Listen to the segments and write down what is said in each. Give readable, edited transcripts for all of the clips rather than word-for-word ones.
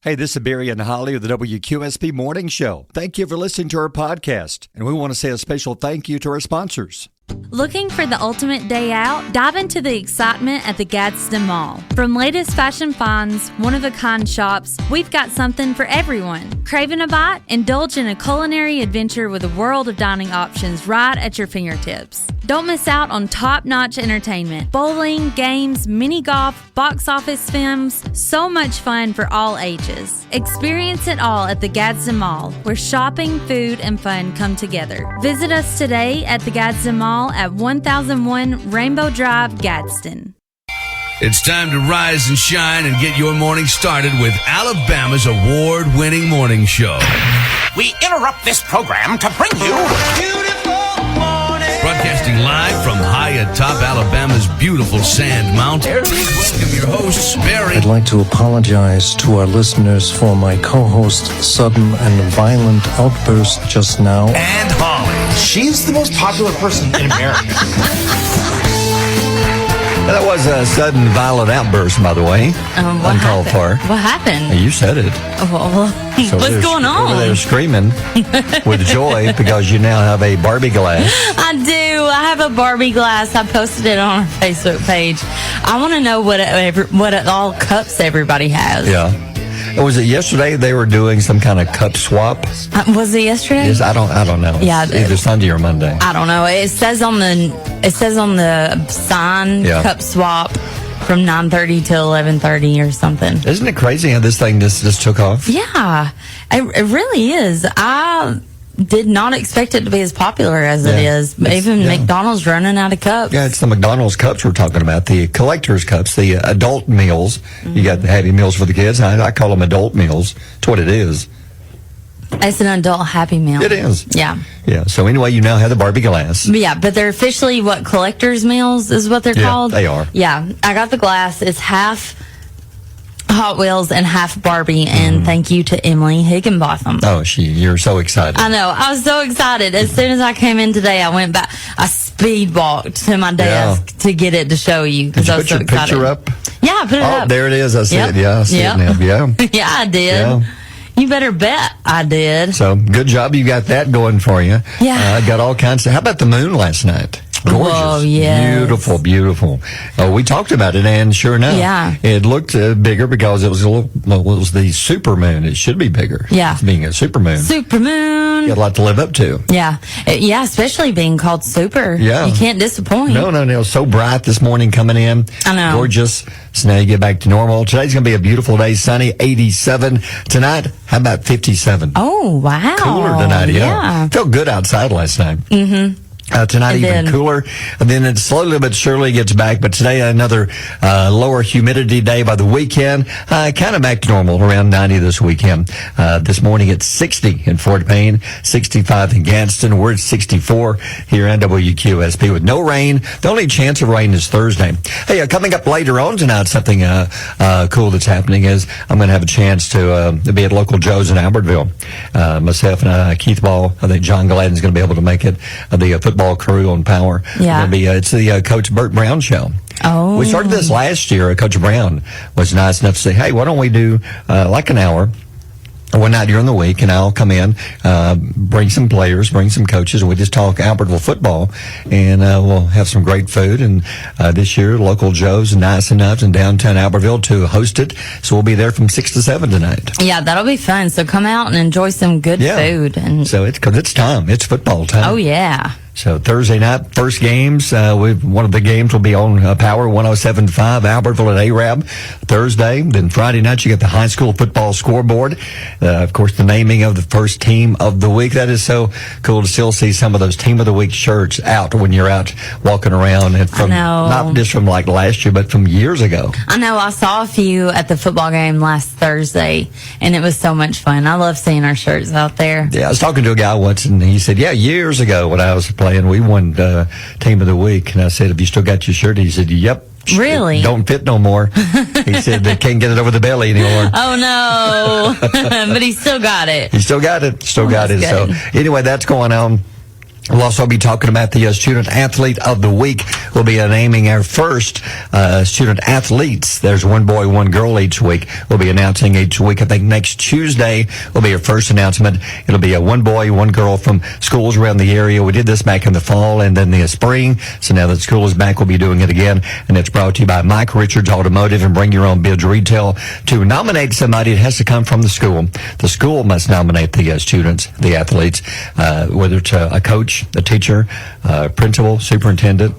Hey, this is Barry and Holly of the WQSP Morning Show. Thank you for listening to our podcast, and we want to say a special thank you to our sponsors. Looking for the ultimate day out? Dive into the excitement at the Gadsden Mall. From latest fashion finds, one-of-a-kind shops, we've got something for everyone. Craving a bite? Indulge in a culinary adventure with a world of dining options right at your fingertips. Don't miss out on top-notch entertainment. Bowling, games, mini golf, box office films, so much fun for all ages. Experience it all at the Gadsden Mall, where shopping, food, and fun come together. Visit us today at the Gadsden Mall at 1001 Rainbow Drive, Gadsden. It's time to rise and shine and get your morning started with Alabama's award-winning morning show. We interrupt this program to bring you Beautiful Morning. Broadcasting live from high atop Alabama's beautiful Sand Mountain. Please welcome your hosts, Barry. I'd like to apologize to our listeners for my co-host's sudden and violent outburst just now. And Holly. She's the most popular person in America. That was a sudden violent outburst, by the way. Uncalled for. What happened? You said it. So what's going on? Over there screaming with joy because you now have a Barbie glass. I do. I have a Barbie glass. I posted it on our Facebook page. I want to know what all cups everybody has. Yeah. Was it yesterday they were doing some kind of cup swap? Was it yesterday? Yes, I don't know. Yeah, it's either Sunday or Monday. I don't know. It says on the sign, cup swap from 9:30 to 11:30 or something. Isn't it crazy how this thing just took off? Yeah, it really is. I did not expect it to be as popular as it is. Even McDonald's running out of cups. Yeah, it's the McDonald's cups we're talking about, the collector's cups, the adult meals. Mm-hmm. You got the Happy Meals for the kids. I call them adult meals. It's what it is. It's an adult Happy Meal. It is. Yeah. Yeah. So anyway, you now have the Barbie glass. Yeah, but they're officially collector's meals is what they're called? They are. Yeah. I got the glass. It's half Hot Wheels and half Barbie, and thank you to Emily Higginbotham. Oh, you're so excited. I know. I was so excited. As soon as I came in today, I went back. I speed walked to my desk to get it to show you because I was so excited. Did you put your picture up? Yeah, I put it up. Oh, there it is. I see it. Yeah, I see it now. Yeah. Yeah, I did. Yeah. You better bet I did. So, good job. You got that going for you. Yeah. Got all kinds of... How about the moon last night? Gorgeous. Oh, yes. Beautiful, beautiful. We talked about it, and sure enough, it looked bigger because it was it was the super moon. It should be bigger. Yeah. It's being a super moon. Super moon. You got a lot to live up to. Yeah. Yeah, especially being called super. Yeah. You can't disappoint. No. It was so bright this morning coming in. I know. Gorgeous. So now you get back to normal. Today's going to be a beautiful day. Sunny, 87. Tonight, how about 57? Oh, wow. Cooler tonight, yeah. Felt good outside last night. Mm-hmm. Tonight even cooler, and then it slowly but surely gets back. But today another lower humidity day. By the weekend, kind of back to normal, around 90 this weekend. This morning it's 60 in Fort Payne, 65 in Gadsden. We're at 64 here on WQSP with no rain. The only chance of rain is Thursday. Hey, coming up later on tonight, something cool that's happening is I'm going to have a chance to be at local Joe's in Albertville. Myself and Keith Ball, I think John Gladden's going to be able to make it. The football crew on Power. Yeah. It's the Coach Burt Brown show. Oh. We started this last year. Coach Brown was nice enough to say, hey, why don't we do like an hour one night during the week, and I'll come in, bring some players, bring some coaches, and we just talk Albertville football, and we'll have some great food. And this year, local Joe's nice enough in downtown Albertville to host it, so we'll be there from 6 to 7 tonight. Yeah, that'll be fun. So come out and enjoy some good food. And so because it's time. It's football time. Oh, yeah. So Thursday night, first games. One of the games will be on Power 107.5 Albertville at Arab Thursday. Then Friday night, you get the high school football scoreboard. Of course, the naming of the first team of the week. That is so cool to still see some of those team of the week shirts out when you're out walking around, and from not just from like last year, but from years ago. I know. I saw a few at the football game last Thursday, and it was so much fun. I love seeing our shirts out there. Yeah, I was talking to a guy once, and he said, years ago when I was playing, we won team of the week. And I said, have you still got your shirt? He said, yep. Really? It don't fit no more. He said they can't get it over the belly anymore. Oh, no. But he still got it. He still got it. Still got it. Good. So anyway, that's going on. We'll also be talking about the Student Athlete of the Week. We'll be naming our first student athletes. There's one boy, one girl each week. We'll be announcing each week. I think next Tuesday will be our first announcement. It'll be a one boy, one girl from schools around the area. We did this back in the fall and then the spring. So now that school is back, we'll be doing it again. And it's brought to you by Mike Richards Automotive and Bring Your Own Bids Retail. To nominate somebody, it has to come from the school. The school must nominate the students, the athletes, whether it's a coach, a teacher, principal, superintendent,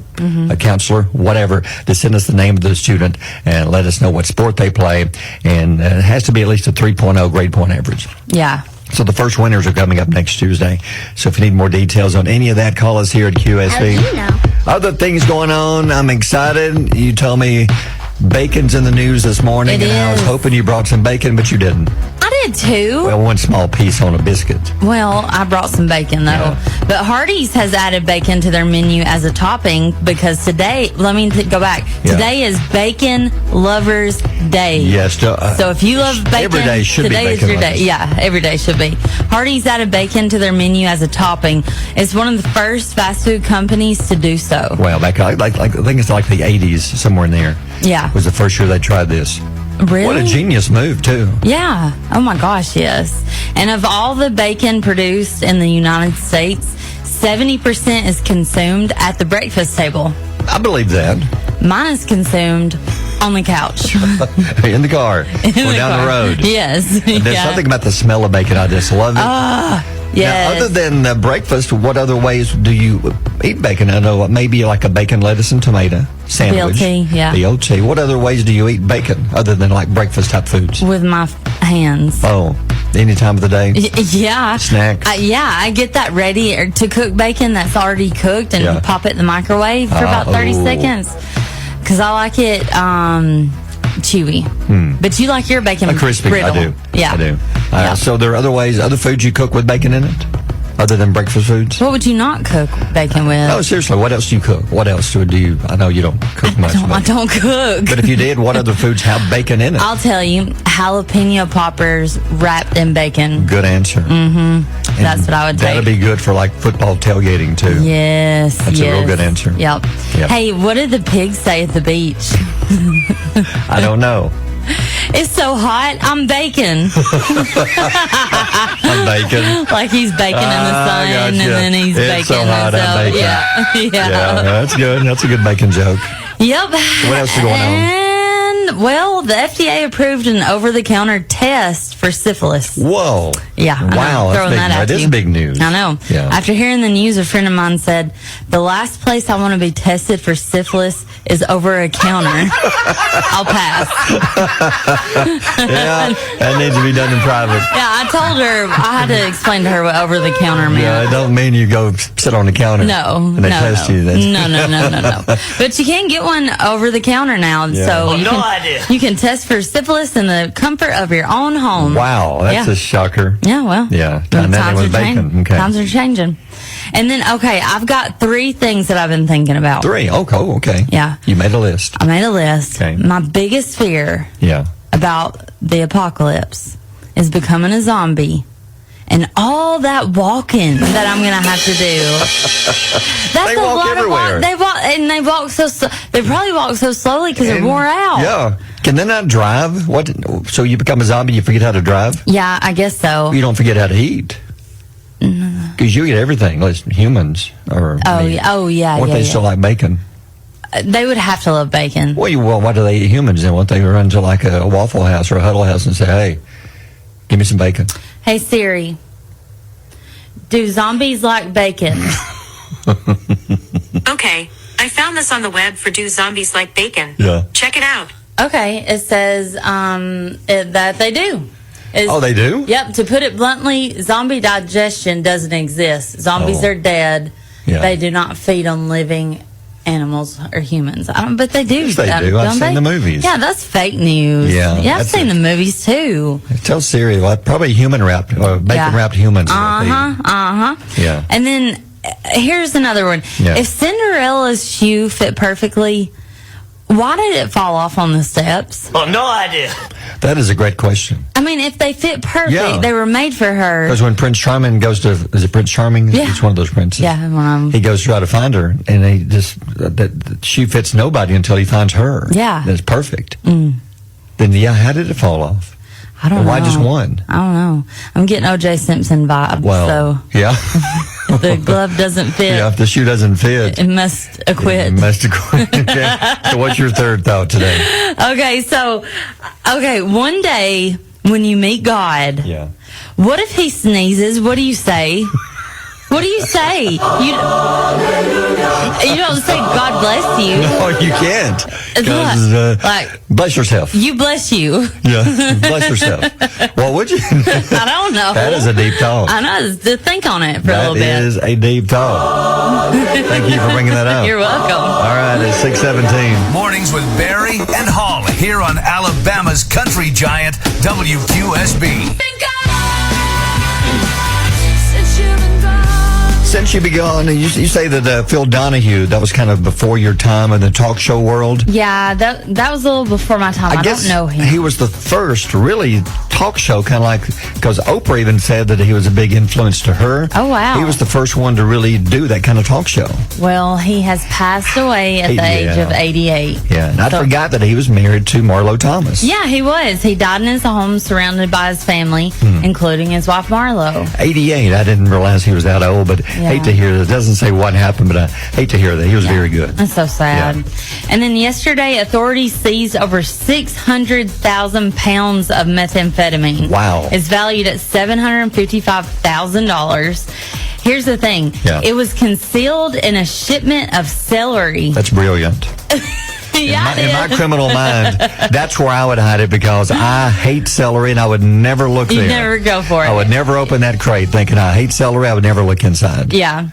a counselor, whatever, to send us the name of the student and let us know what sport they play. And it has to be at least a 3.0 grade point average. Yeah. So the first winners are coming up next Tuesday. So if you need more details on any of that, call us here at QSP. How do you know? Other things going on. I'm excited. You told me bacon's in the news this morning, It and I was is. hoping you brought some bacon, but you didn't. I did too. Well, one small piece on a biscuit. Well, I brought some bacon though. Yeah. But Hardee's has added bacon to their menu as a topping because today, let me go back. Yeah. Today is Bacon Lovers Day. Yes. So if you love bacon, every day should today be is bacon your day. lovers. Yeah, every day should be. Hardee's added bacon to their menu as a topping. It's one of the first fast food companies to do so. Well, back I think it's like the 80s, somewhere in there. Yeah. Was the first year they tried this. Really? What a genius move, too. Yeah. Oh my gosh, yes. And of all the bacon produced in the United States, 70% is consumed at the breakfast table. I believe that. Mine is consumed on the couch. In the car. Going down the road. Yes. And there's Yeah. something about the smell of bacon. I just love it. Yes. Now, other than breakfast, what other ways do you eat bacon? I know maybe like a bacon, lettuce, and tomato sandwich. BLT, yeah. BLT. What other ways do you eat bacon other than like breakfast type foods? With my hands. Oh, any time of the day? Yeah. Snacks? I get that ready to cook bacon that's already cooked and Yeah. pop it in the microwave for about 30 seconds. Because I like it chewy. But you like your bacon Crispy, brittle. I do. Yeah. I do. Yeah. So there are other ways, other foods you cook with bacon in it? Other than breakfast foods? What would you not cook bacon with? No, seriously, what else do you cook? What else do you, I know you don't cook much. I don't cook. But if you did, what other foods have bacon in it? I'll tell you, jalapeno poppers wrapped in bacon. Good answer. Mm-hmm. That's what I would take. That'd be good for like football tailgating too. Yes, That's a real good answer. Yep. Yep. Hey, what did the pigs say at the beach? I don't know. It's so hot, I'm baking. I'm baking. Like he's baking in the sun, gotcha. and then he's It's baking so hot, I'm himself. baking. Yeah. Yeah, that's good. That's a good bacon joke. Yep. What else is going on? And, well, the FDA approved an over-the-counter test for syphilis. Whoa. Yeah. I know. Wow. Throwing That's big. that at That is you. big news. I know. Yeah. After hearing the news, a friend of mine said, the last place I want to be tested for syphilis is over a counter. I'll pass. Yeah, that needs to be done in private. Yeah, I told her, I had to explain to her what over the counter meant. Yeah, it don't mean you go sit on the counter. No, and they test you. That's- no. But you can get one over the counter now, Yeah. so you No can, idea. you can test for syphilis in the comfort of your own home. Wow, that's Yeah. a shocker. Yeah, well. Yeah, the and that was bacon. Okay. Times are changing. And then, okay, I've got 3 things that I've been thinking about. 3. Oh, cool. Okay. Yeah. You made a list. I made a list. Okay. My biggest fear Yeah. about the apocalypse is becoming a zombie. And all that walking that I'm gonna have to do. That's They a walk lot everywhere. of walk. They walk so. They probably walk so slowly because they're wore out. Yeah. Can they not drive? What? So you become a zombie, you forget how to drive? Yeah, I guess so. You don't forget how to eat. Because you eat everything, unless humans or Oh, meat. yeah. Oh, yeah. What yeah, they yeah. still like bacon? They would have to love bacon. Well, why do they eat humans then? Won't they run to like a Waffle House or a Huddle House and say, "Hey, give me some bacon"? Hey Siri, do zombies like bacon? Okay, I found this on the web for Do Zombies Like Bacon. Yeah. Check it out. Okay, it says that they do. It's- Oh, they do? Yep. To put it bluntly, zombie digestion doesn't exist. Zombies Oh. are dead. Yeah. They do not feed on living animals or humans. But they do. Yes, they do. don't I've seen they? the movies. Yeah, that's fake news. Yeah, I've that's seen it. the movies too. Tell Siri, probably human wrapped or bacon wrapped humans. is what they eat. Yeah. And then here's another one. Yeah. If Cinderella's shoe fit perfectly, Why did it fall off on the steps? Well, no idea. That is a great question. I mean, if they fit perfect, Yeah. they were made for her. Because when Prince Charming goes to, is it Prince Charming? Yeah. It's one of those princes. Yeah. He goes to try to find her, and he just, the shoe fits nobody until he finds her. Yeah. That's perfect. Then, how did it fall off? I don't know. Why just one? I don't know. I'm getting O.J. Simpson vibes, Well, so yeah. if the glove doesn't fit, Yeah, if the shoe doesn't fit. it must acquit. It must acquit. Okay. So what's your third thought today? Okay, one day when you meet God, Yeah. what if he sneezes? What do you say? What do you say? You don't say God bless you. No, you can't. It's 'Cause, like, bless yourself. you bless you. Yeah, bless yourself. Well, would you? I don't know. That is a deep thought. I know. To think on it for a little bit. That is a deep thought. Thank you for bringing that up. You're welcome. All right, it's 6:17. Mornings with Barry and Holly here on Alabama's country giant WQSB. Since you began, you say that Phil Donahue, that was kind of before your time in the talk show world. Yeah, that was a little before my time. I guess don't know him. he was the first really talk show, kind of like, because Oprah even said that he was a big influence to her. Oh, wow. He was the first one to really do that kind of talk show. Well, he has passed away at the age of 88. Yeah, and I forgot that he was married to Marlo Thomas. Yeah, he was. He died in his home surrounded by his family, including his wife Marlo. 88. I didn't realize he was that old, but hate to hear that. It doesn't say what happened, but I hate to hear that. He was very good. That's so sad. Yeah. And then yesterday, authorities seized over 600,000 pounds of methamphetamine. Wow. It's valued at $755,000. Here's the thing. Yeah. It was concealed in a shipment of celery. That's brilliant. Yeah, in my criminal mind, that's where I would hide it, because I hate celery and I would never look You'd there. never go for it. I would never open that crate thinking I hate celery. I would never look inside. Yeah.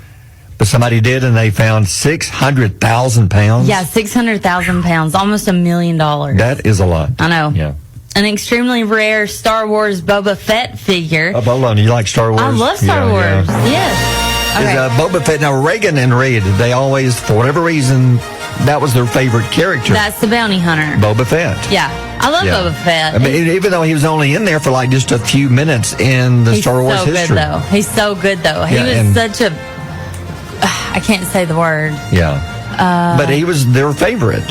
But somebody did, and they found 600,000 pounds. Yeah, 600,000 pounds, almost $1 million. That is a lot. I know. Yeah. An extremely rare Star Wars Boba Fett figure. Oh, hold on. You like Star Wars? I love Star Wars. Yeah. Yes. Okay. Is Boba Fett. Now, Reagan and Reed, they always, for whatever reason, that was their favorite character. That's the bounty hunter. Boba Fett. Yeah. I love Boba Fett. I mean, even though he was only in there for like just a few minutes in the Star Wars history. He's so good, though. He was such a... I can't say the word. Yeah. But he was their favorite.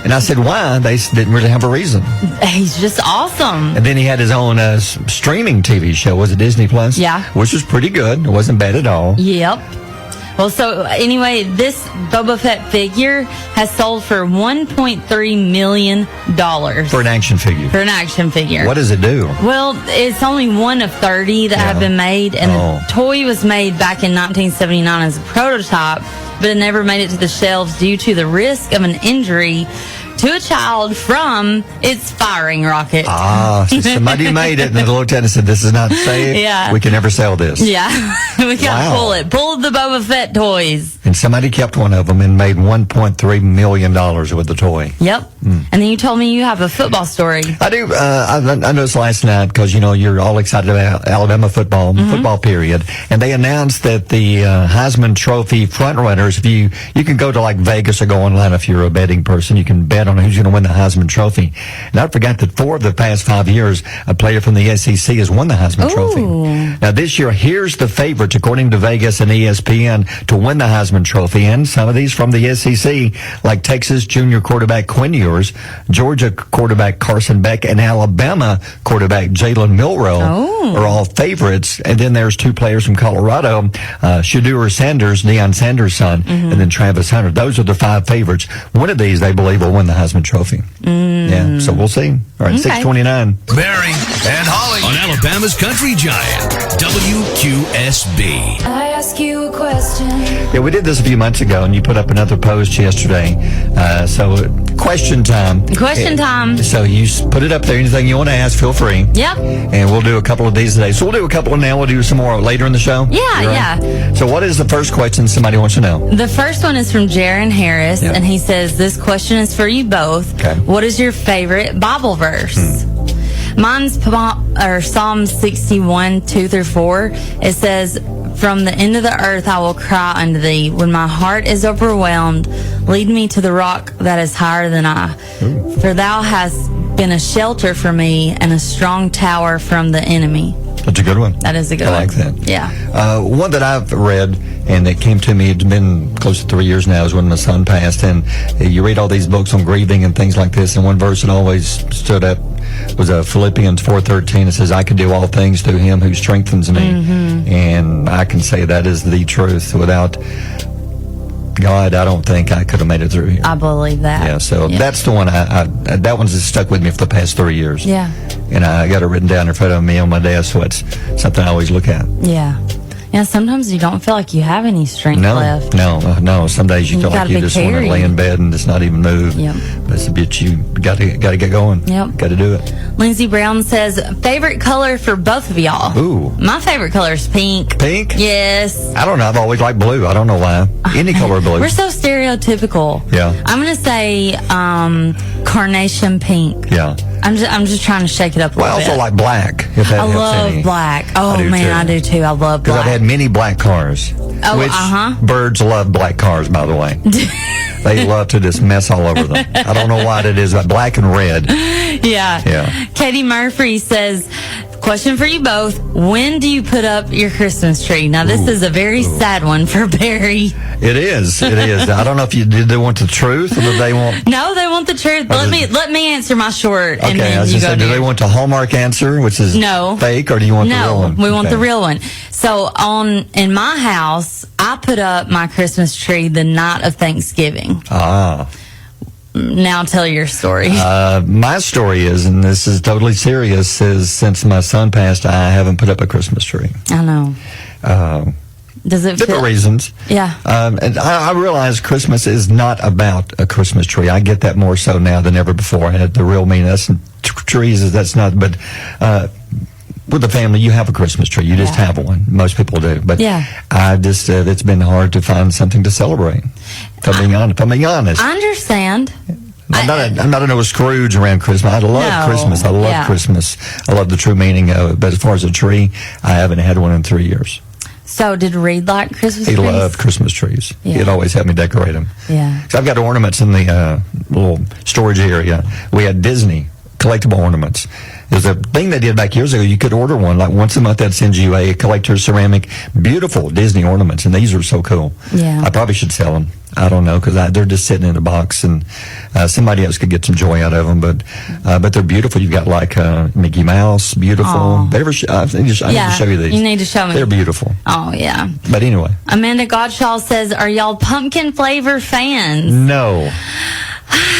And I said, why? They didn't really have a reason. He's just awesome. And then he had his own streaming TV show. Was it Disney Plus? Yeah. Which was pretty good. It wasn't bad at all. Yep. Well, so anyway, this Boba Fett figure has sold for $1.3 million. For an action figure. For an action figure. What does it do? Well, it's only one of 30 that have been made, and the toy was made back in 1979 as a prototype, but it never made it to the shelves due to the risk of an injury to a child from its firing rocket. So somebody made it and they looked at it and said, this is not safe. Yeah. We can never sell this. Yeah. We got to pull it. Pull the Boba Fett toys. And somebody kept one of them and made $1.3 million with the toy. Yep. And then you told me you have a football story. I do. I noticed last night, because, you know, you're all excited about Alabama football period. And they announced that the Heisman Trophy frontrunners, if you can go to like Vegas or go online if you're a betting person, you can bet on who's going to win the Heisman Trophy. And I forgot that 4 of the past 5 years, a player from the SEC has won the Heisman Trophy. Now this year, here's the favorites, according to Vegas and ESPN, to win the Heisman Trophy. And some of these from the SEC, like Texas junior quarterback Quinn Ewers, Georgia quarterback Carson Beck, and Alabama quarterback Jalen Milroe are all favorites. And then there's 2 players from Colorado, Shadur Sanders, Deion Sanders' son, and then Travis Hunter. Those are the 5 favorites. One of these, they believe, will win the Heisman Trophy. Yeah, so we'll see. All right, 6:29. Barry and Holly on Alabama's country giant, WQSB. I ask you a question. Yeah, we did this a few months ago, and you put up another post yesterday. So, question time. Question time. So you put it up there. Anything you want to ask, feel free. Yep. And we'll do a couple of these today. So we'll do a couple now. We'll do some more later in the show. Yeah. So what is the first question somebody wants to know? The first one is from Jaron Harris, and he says, this question is for you both. Okay. What is your favorite Bible verse? Mine's Psalm 61, 2-4. It says, From the end of the earth I will cry unto thee. When my heart is overwhelmed, lead me to the rock that is higher than I. Ooh. For thou hast been a shelter for me and a strong tower from the enemy. That's a good one. That is a good one. I like that. Yeah. One that I've read and that came to me, it's been close to 3 years now, is when my son passed. And you read all these books on grieving and things like this, and one verse that always stood up was Philippians 4:13. It says, I can do all things through him who strengthens me. Mm-hmm. And I can say that is the truth. Without God, I don't think I could have made it through here. I believe that. Yeah, so that's the one. That one's just stuck with me for the past 3 years. Yeah. And I got it written down in front of me on my desk, so it's something I always look at. Yeah. Yeah, sometimes you don't feel like you have any strength left. No. Some days you feel like you just want to lay in bed and just not even move. Yep. But it's a bit you got to get going. Yep. Got to do it. Lindsey Brown says, favorite color for both of y'all? Ooh. My favorite color is pink. Pink? Yes. I don't know. I've always liked blue. I don't know why. Any color of blue. We're so stereotypical. Yeah. I'm going to say carnation pink. Yeah. I'm just trying to shake it up a little bit. I also like black, if that I helps love any. black. Oh, man, I do too. I love black. Because I've had many black cars. Oh, which birds love black cars, by the way. They love to just mess all over them. I don't know why it is, but black and red. Yeah. Katie Murphy says, question for you both. When do you put up your Christmas tree? Now, this is a very sad one for Barry. It is. I don't know if did they want the truth or did they want... No, they want the truth. Let me answer my short. Okay, and then I was you going to say, do they want the Hallmark answer, which is fake, or do you want the real one? No, we want the real one. So in my house, I put up my Christmas tree the night of Thanksgiving. Ah. Now tell your story. My story is, and this is totally serious, is since my son passed, I haven't put up a Christmas tree. I know. Does it different reasons? Yeah. And I realize Christmas is not about a Christmas tree. I get that more so now than ever before. And the real meaning, trees, that's not, but with the family, you have a Christmas tree. You just have one. Most people do. But I just, it's been hard to find something to celebrate. If I'm being honest. I understand. I'm not an old Scrooge around Christmas. I love Christmas. I love Christmas. I love the true meaning of it. But as far as a tree, I haven't had one in 3 years. So did Reed like Christmas trees? He loved Christmas trees. Yeah. He'd always have me decorate them. Yeah. So I've got ornaments in the little storage area. We had Disney collectible ornaments. There's a thing they did back years ago. You could order one, like once a month they'd send you a collector's ceramic, beautiful Disney ornaments, and these are so cool. Yeah. I probably should sell them. I don't know, because they're just sitting in a box, and somebody else could get some joy out of them, but they're beautiful. You've got like Mickey Mouse, beautiful. I need to show you these. You need to show me. They're beautiful. Oh, yeah. But anyway. Amanda Godshaw says, are y'all pumpkin flavor fans? No.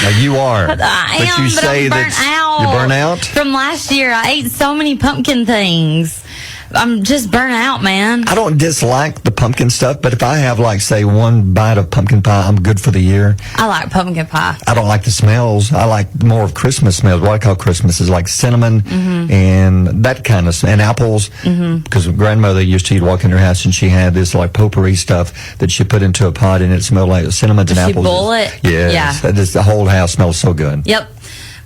Now you are. I am, you say I'm burnt out. You're burnt out? From last year, I ate so many pumpkin things. I'm just burnt out, man. I don't dislike the pumpkin stuff, but if I have, like, say, one bite of pumpkin pie, I'm good for the year. I like pumpkin pie. I don't like the smells. I like more of Christmas smells. What I call Christmas is like cinnamon and that kind of, and apples. Because grandmother used to, you'd walk in her house and she had this like potpourri stuff that she put into a pot and it smelled like cinnamon and apples. She boil it? Yes. Yeah. The whole house smells so good. Yep.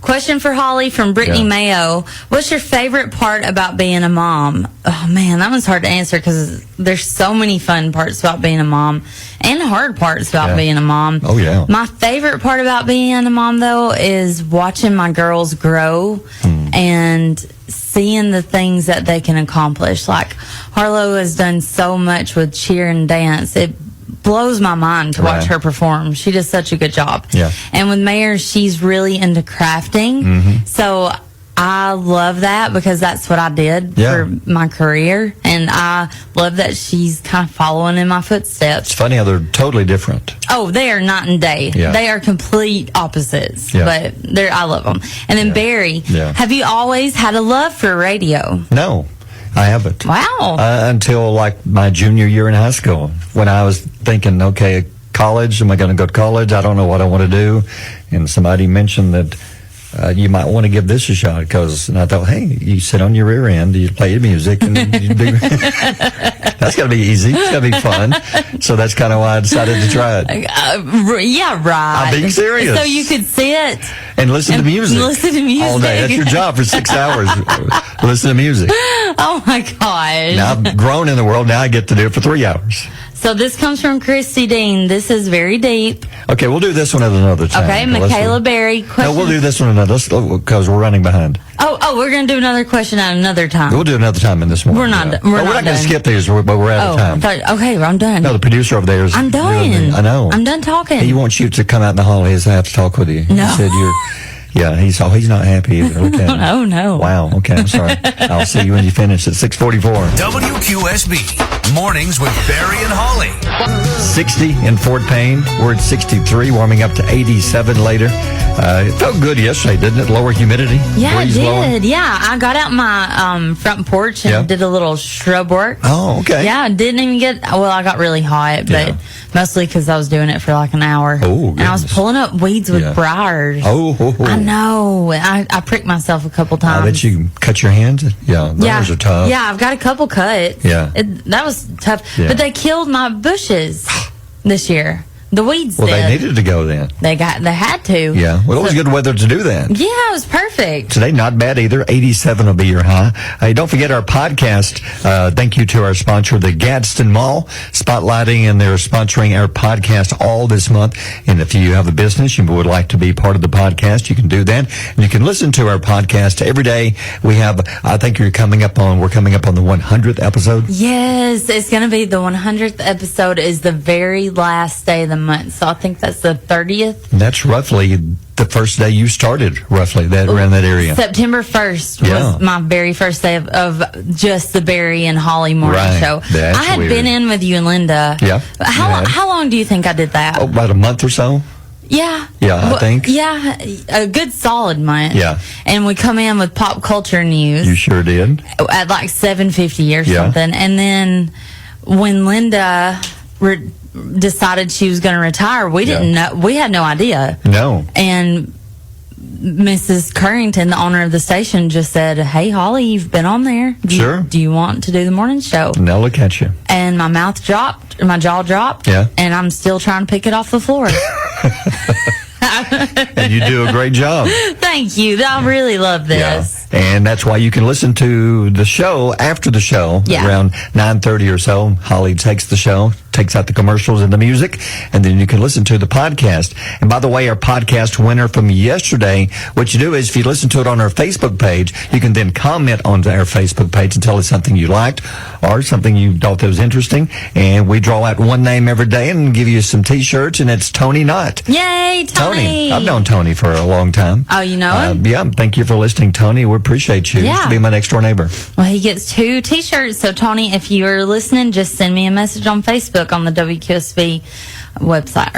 Question for Holly from Brittany Mayo. What's your favorite part about being a mom? Oh, man, that one's hard to answer because there's so many fun parts about being a mom and hard parts about being a mom. Oh, yeah. My favorite part about being a mom, though, is watching my girls grow and seeing the things that they can accomplish. Like, Harlow has done so much with cheer and dance. It blows my mind to watch her perform. She does such a good job. Yeah. And with Mayor, she's really into crafting. So I love that because that's what I did for my career. And I love that she's kind of following in my footsteps. It's funny how they're totally different. Oh, they are night and day. Yeah. They are complete opposites. Yeah. But I love them. And then Barry, have you always had a love for radio? No. I haven't. Wow. Until like my junior year in high school, when I was thinking, okay, college, am I going to go to college? I don't know what I want to do. And somebody mentioned that you might want to give this a shot, and I thought, hey, you sit on your rear end, you play music, and you do. That's got to be easy. It's got to be fun. So that's kind of why I decided to try it. Yeah, right. I'm being serious. So you could sit and listen to music. Listen to music all day. That's your job for 6 hours. Listen to music. Oh my gosh. Now I've grown in the world. Now I get to do it for 3 hours. So this comes from Christy Dean. This is very deep. Okay, we'll do this one at another time. Okay, Michaela Berry. No, we'll do this one another, because we're running behind. Oh, we're going to do another question at another time. We'll do another time in this morning. We're not going to skip these, but we're out of time. Okay, I'm done. No, the producer over there is... I'm done. I know. I'm done talking. He wants you to come out in the hall. He has to have to talk with you. No. He said you're... Yeah, he's not happy either. Look at him. Oh, no. Wow, okay, I'm sorry. I'll see you when you finish at 6:44. WQSB Mornings with Barry and Holly. 60 in Fort Payne. We're at 63, warming up to 87 later. It felt good yesterday, didn't it? Lower humidity. Yeah, it breeze did. blowing. Yeah, I got out my front porch and did a little shrub work. Oh, okay. Yeah, didn't even get... Well, I got really hot, but mostly because I was doing it for like an hour. Oh, and I was pulling up weeds with briars. Oh. I know. I pricked myself a couple times. I bet you cut your hands. Yeah, those are tough. Yeah, I've got a couple cuts. Yeah. That was tough. Yeah. But they killed my bushes this year. The weeds did. They needed to go then. They had to. Yeah. Well, it was good weather to do that. Yeah, it was perfect. Today, not bad either. 87 will be your high. Hey, don't forget our podcast. Thank you to our sponsor, the Gadsden Mall, spotlighting, and they're sponsoring our podcast all this month. And if you have a business you would like to be part of the podcast, you can do that. And you can listen to our podcast every day. We have, I think we're coming up on the 100th episode. Yes, it's going to be the 100th episode is the very last day of the month. So I think that's the 30th. And that's roughly the first day you started, roughly, around that area. September 1st was my very first day of just the Barry and Holly morning show. That's I had weird. been in with you and Linda. Yeah. How long do you think I did that? Oh, about a month or so. Yeah. Yeah, I think. Yeah, a good solid month. Yeah. And we come in with pop culture news. You sure did. At like 7:50 or something. And then when Linda decided she was going to retire, we didn't know. We had no idea. No. And Mrs. Currington, the owner of the station, just said, "Hey, Holly, you've been on there. Do you want to do the morning show?" Now look at you. And my mouth dropped, my jaw dropped. Yeah. And I'm still trying to pick it off the floor. And you do a great job. Thank you. I really love this. Yeah. And that's why you can listen to the show after the show around 9:30 or so. Holly takes the show, takes out the commercials and the music, and then you can listen to the podcast. And by the way, our podcast winner from yesterday, what you do is if you listen to it on our Facebook page, you can then comment on our Facebook page and tell us something you liked or something you thought that was interesting. And we draw out one name every day and give you some T-shirts, and it's Tony Knott. Yay, Tony. I've known Tony for a long time. Oh, you know him? Yeah, thank you for listening, Tony. We appreciate you. Yeah. You used to be my next door neighbor. Well, he gets 2 T-shirts. So, Tony, if you're listening, just send me a message on Facebook on the WQSP website.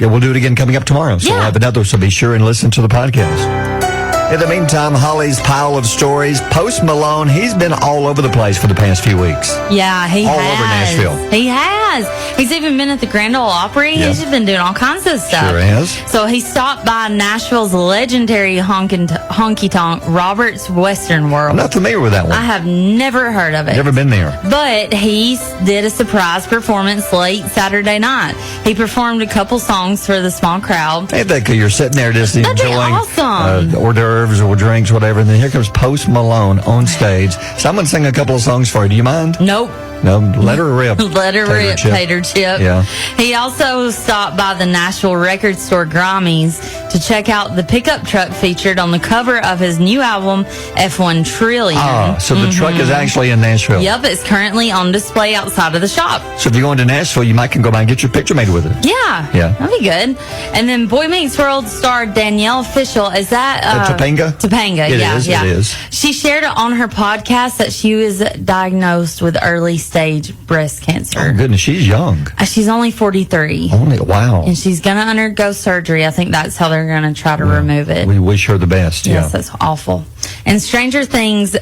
We'll do it again coming up tomorrow. So we'll have another. So be sure and listen to the podcast. In the meantime, Holly's pile of stories. Post Malone, he's been all over the place for the past few weeks. Yeah, he all has. Over Nashville. He has. He's even been at the Grand Ole Opry. Yeah. He's just been doing all kinds of stuff. Sure has. So he stopped by Nashville's legendary honky-tonk, Robert's Western World. I'm not familiar with that one. I have never heard of it. Never been there. But he did a surprise performance late Saturday night. He performed a couple songs for the small crowd. Hey, you're sitting there just That'd be enjoying awesome. hors d'oeuvres or drinks, whatever, and then here comes Post Malone on stage. So I'm going to sing a couple of songs for you. Do you mind? Nope. No, let her rip. Let her rip, Tater Chip. Yeah. He also stopped by the Nashville record store Grammys to check out the pickup truck featured on the cover of his new album, F1 Trillion. So the truck is actually in Nashville. Yep, it's currently on display outside of the shop. So if you're going to Nashville, you might can go by and get your picture made with it. Yeah. That'd be good. And then Boy Meets World star Danielle Fishel, is that... Topanga? Topanga, It yeah. is, it is. She shared on her podcast that she was diagnosed with early stage breast cancer. Oh, goodness, she's young. She's only 43. Wow. And she's going to undergo surgery. I think that's how they're going to try to remove it. We wish her the best. Yes, that's awful. And Stranger Things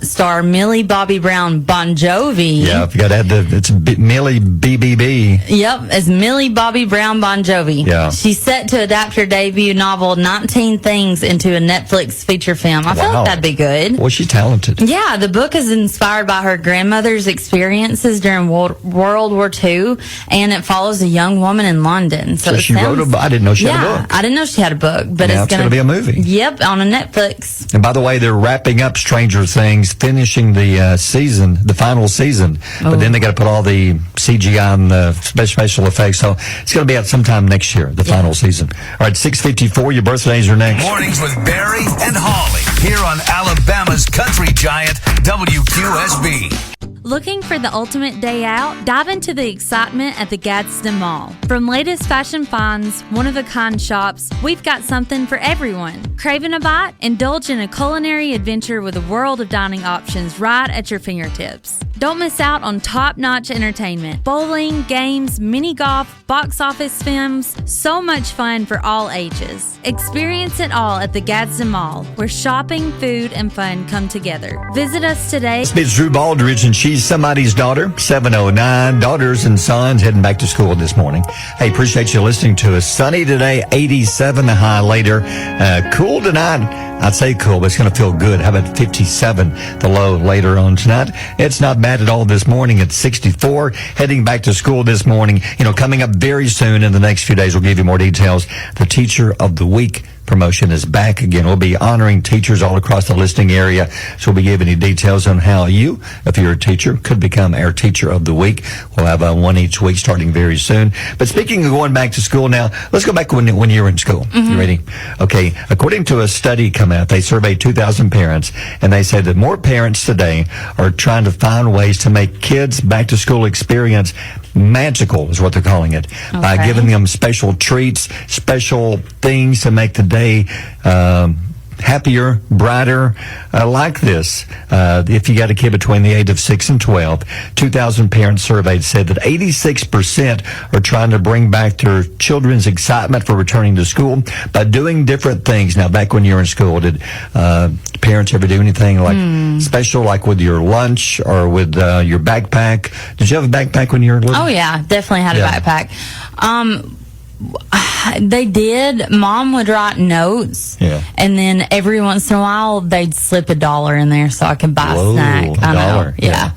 star Millie Bobby Brown Bon Jovi. Yeah, if you got to add it's Millie BBB. Yep, it's Millie Bobby Brown Bon Jovi. Yeah. She's set to adapt her debut novel 19 Things into a Netflix feature film. I feel like that'd be good. Well, she's talented. Yeah, the book is inspired by her grandmother's experiences during World War II, and it follows a young woman in London. So she wrote a book. I didn't know she had a book. I didn't know she had a book, but now it's going to be a movie. Yep, on a Netflix. And by the way, they're wrapping up Stranger Things. he's finishing the season, the final season. But then they got to put all the CGI and the special effects. So it's going to be out sometime next year, the final season. All right, 6:54. Your birthdays are next. Mornings with Barry and Holly here on Alabama's country giant WQSB. Looking for the ultimate day out? Dive into the excitement at the Gadsden Mall. From latest fashion finds, one-of-a-kind shops, we've got something for everyone. Craving a bite? Indulge in a culinary adventure with a world of dining options right at your fingertips. Don't miss out on top-notch entertainment. Bowling, games, mini golf, box office films, so much fun for all ages. Experience it all at the Gadsden Mall, where shopping, food, and fun come together. Visit us today. It's Drew Baldridge, and she's somebody's daughter, 709. Daughters and sons heading back to school this morning. Hey, appreciate you listening to us. Sunny today, 87 the high later. Cool tonight. I'd say cool, but it's going to feel good. How about 57 the low later on tonight? It's not bad at all this morning. It's 64. Heading back to school this morning. Coming up very soon in the next few days, we'll give you more details. The Teacher of the Week promotion is back again. We'll be honoring teachers all across the listing area. So we'll be giving you details on how you, if you're a teacher, could become our Teacher of the Week. We'll have one each week starting very soon. But speaking of going back to school now, let's go back when you were in school. You ready? Okay. According to a study come out, they surveyed 2,000 parents, and they said that more parents today are trying to find ways to make kids' back to school experience magical, is what they're calling it, by giving them special treats, special things to make the day happier, brighter, like this. If you got a kid between the age of 6 and 12, 2,000 parents surveyed said that 86% are trying to bring back their children's excitement for returning to school by doing different things. Now, back when you were in school, did parents ever do anything like special, like with your lunch or with your backpack? Did you have a backpack when you were little? Oh, yeah, definitely had a backpack. They did. Mom would write notes, and then every once in a while they'd slip $1 in there so I could buy a snack. I know. Yeah.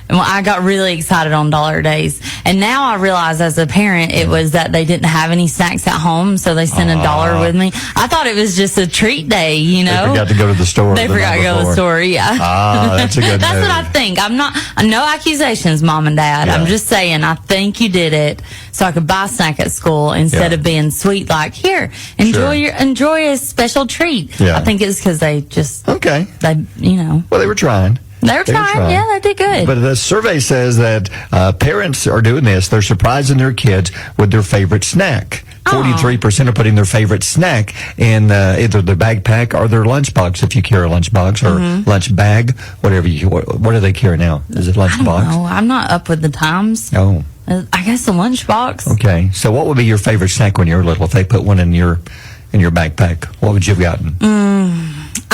And I got really excited on dollar days. And now I realize as a parent, it was that they didn't have any snacks at home, so they sent $1 with me. I thought it was just a treat day, They forgot to go to the store. They forgot to go to the store, yeah. That's a good That's move. what I think. I'm not, no accusations, Mom and Dad. I'm just saying, I think you did it so I could buy a snack at school instead of being sweet, like, here, enjoy a special treat. I think it's because they just, well, they were trying. They were trying. Yeah, they did good. But the survey says that parents are doing this. They're surprising their kids with their favorite snack. 43% are putting their favorite snack in either their backpack or their lunchbox, if you carry a lunchbox, or lunch bag, whatever what do they carry now? Is it lunchbox? No, I'm not up with the times. Oh. I guess a lunchbox. Okay. So what would be your favorite snack when you were little? If they put one in your backpack, what would you have gotten?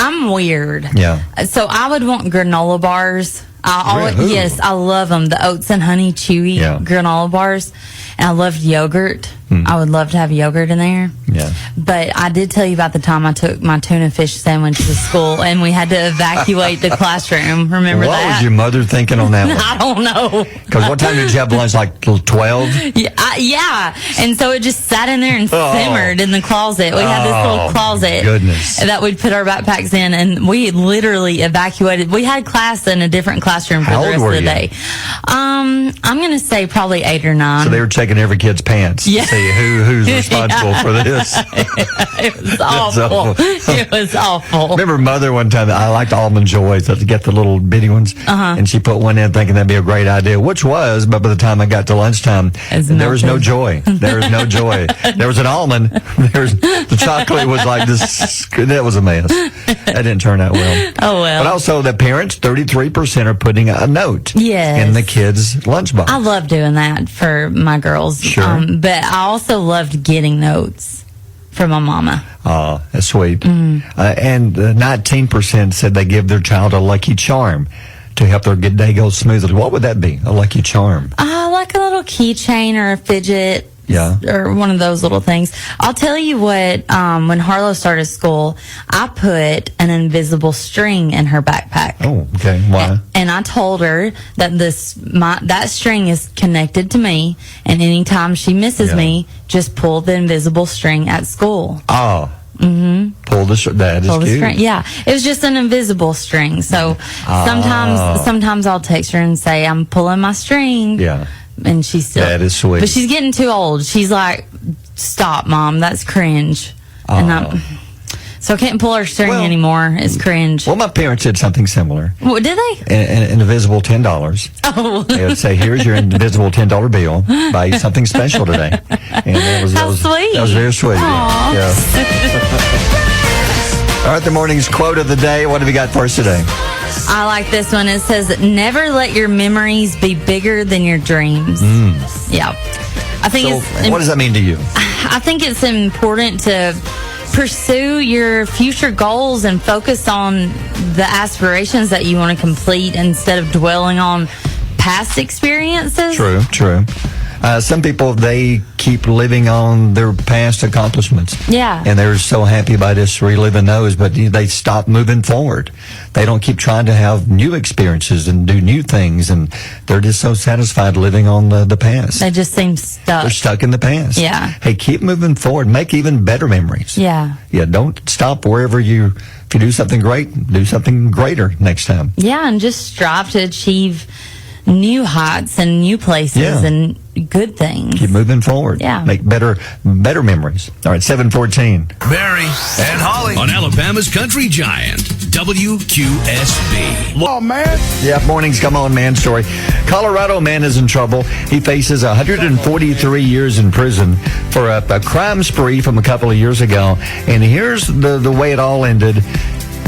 I'm weird. Yeah. So I would want granola bars. Really? Yes, I love them. The oats and honey chewy granola bars. And I loved yogurt. I would love to have yogurt in there. Yeah. But I did tell you about the time I took my tuna fish sandwich to school and we had to evacuate the classroom. Remember that? What was your mother thinking on that one? I don't know. Because what time did you have lunch? Like 12? Yeah. And so it just sat in there and simmered in the closet. We had this little closet that we'd put our backpacks in, and we literally evacuated. We had class in a different classroom for the rest of the day. I'm going to say probably 8 or 9. So they were checking every kid's pants to see who's responsible for this. It was awful. It was awful. Remember Mother one time, I liked Almond Joys, to get the little bitty ones, and she put one in thinking that'd be a great idea, which was, but by the time I got to lunchtime, there was no joy. There was no joy. There was an almond. The chocolate was like this. That was a mess. That didn't turn out well. Oh, well. But also the parents, 33% are putting a note in the kids' lunchbox. I love doing that for my girls. Sure. But I also loved getting notes from my mama. Oh, that's sweet. And 19% said they give their child a lucky charm to help their day go smoothly. What would that be, a lucky charm? Like a little keychain or a fidget. Yeah. Or one of those little things. I'll tell you what, when Harlow started school, I put an invisible string in her backpack. Oh, okay. Why? And I told her that that string is connected to me, and anytime she misses me, just pull the invisible string at school. Oh. Pull the string. That is cute. String. Yeah, it was just an invisible string. So sometimes I'll text her and say, I'm pulling my string. Yeah. And she's still. That is sweet. But she's getting too old. She's like, stop, Mom. That's cringe. And so I can't pull her string anymore. It's cringe. Well, my parents did something similar. What, did they? An invisible $10. Oh. They would say, here's your invisible $10 bill. Buy you something special today. And that was sweet. That was very sweet. Yeah. All right, the morning's quote of the day. What have we got for us today? I like this one. It says, never let your memories be bigger than your dreams. Yeah. I think what does that mean to you? I think it's important to pursue your future goals and focus on the aspirations that you want to complete instead of dwelling on past experiences. True. Some people, they keep living on their past accomplishments. Yeah. And they're so happy by just reliving those, but they stop moving forward. They don't keep trying to have new experiences and do new things, and they're just so satisfied living on the past. They just seem stuck. They're stuck in the past. Yeah. Hey, keep moving forward. Make even better memories. Yeah. Yeah, don't stop wherever if you do something great, do something greater next time. Yeah, and just strive to achieve new heights and new places and good things. Keep moving forward. Yeah. Make better memories. All right, 7:14. Barry and Holly on Alabama's Country Giant, WQSB. Oh, man. Yeah, morning's Come On Man story. Colorado man is in trouble. He faces 143 years in prison for a crime spree from a couple of years ago. And here's the way it all ended.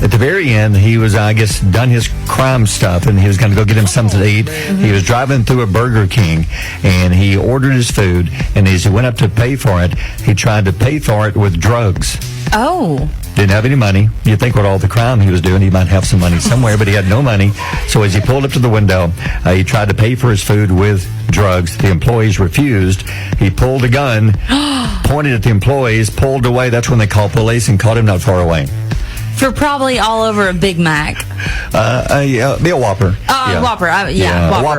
At the very end, he was, I guess, done his crime stuff, and he was going to go get him something to eat. He was driving through a Burger King, and he ordered his food, and as he went up to pay for it, he tried to pay for it with drugs. Oh. Didn't have any money. You'd think with all the crime he was doing, he might have some money somewhere, but he had no money. So as he pulled up to the window, he tried to pay for his food with drugs. The employees refused. He pulled a gun, pointed at the employees, pulled away. That's when they called police and caught him not far away. For probably all over a Big Mac. Be a Whopper. Whopper.